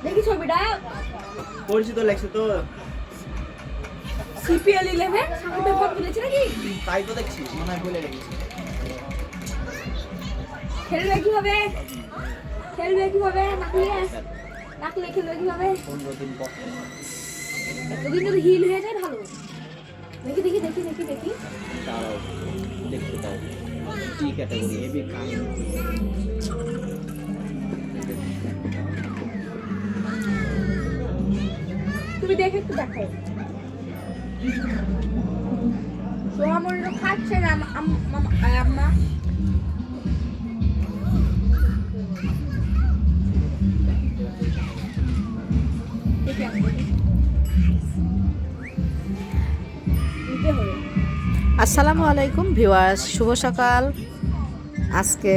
দেখি ছবিটা পরিচিত লাগছে তো সিপিএল 11 সামনে ফোন তুলেছে নাকি তাই তো দেখছি মনে হয় ভুলে গেছি খেলবে কিভাবে নাকলে খেলবে কিভাবে 15 দিন পর এতদিন যদি হিল হয়ে যায় ভালো দেখি দাঁড়াও দেখতে দাও টি ক্যাটাগরি এবি কাইন্ড তুমি দেখে একটু দেখো সোহামুল খাচ্ছে না আম্মা আসসালামু আলাইকুম ভিউয়ার্স, শুভ সকাল। আজকে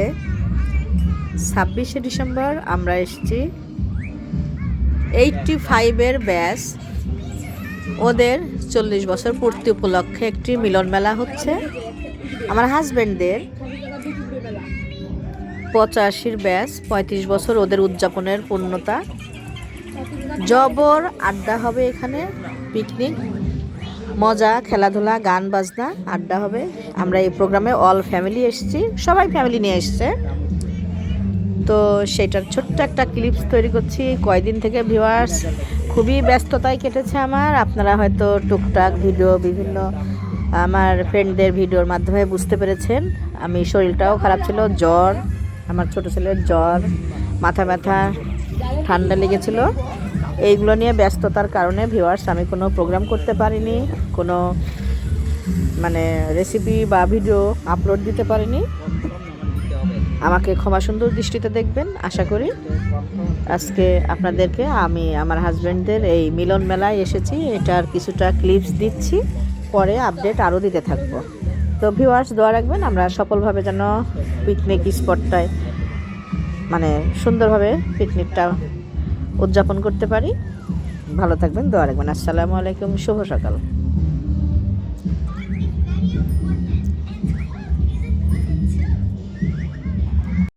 26শে ডিসেম্বর আমরা এসেছি 85-এর ব্যাচ, ওদের 40 বছর পূর্তি উপলক্ষে একটি মিলন মেলা হচ্ছে। আমার হাজব্যান্ডদের 85-র ব্যাচ, 35 বছর ওদের উদযাপনের পূর্ণতা। জবর আড্ডা হবে এখানে, পিকনিক, মজা, খেলাধুলা, গান বাজনা, আড্ডা হবে। আমরা এই প্রোগ্রামে অল ফ্যামিলি এসেছি, সবাই ফ্যামিলি নিয়ে এসছে। তো সেটার ছোট্ট একটা ক্লিপস তৈরি করছি কয়দিন থেকে ভিউয়ার্স। খুবই ব্যস্ততায় কেটেছে আমার। আপনারা হয়তো টুকটাক ভিডিও, বিভিন্ন আমার ফ্রেন্ডদের ভিডিওর মাধ্যমে বুঝতে পেরেছেন। আমি শরীরটাও খারাপ ছিল, জ্বর, আমার ছোট ছেলের জ্বর, মাথা ব্যথা, ঠান্ডা লেগেছিল। এইগুলো নিয়ে ব্যস্ততার কারণে ভিউয়ার্স আমি কোনো প্রোগ্রাম করতে পারিনি, কোনো রেসিপি বা ভিডিও আপলোড দিতে পারিনি। আমাকে ক্ষমা সুন্দর দৃষ্টিতে দেখবেন আশা করি। আজকে আপনাদেরকে আমি আমার হাজব্যান্ডদের এই মিলন মেলায় এসেছি, এটার কিছুটা ক্লিপস দিচ্ছি, পরে আপডেট আরও দিতে থাকবো। তো ভিউয়ার্স দোয়া রাখবেন আমরা সফলভাবে যেন পিকনিক স্পটটায় সুন্দরভাবে পিকনিকটা উদযাপন করতে পারি। ভালো থাকবেন, দোয়া রাখবেন। আসসালামু আলাইকুম, শুভ সকাল।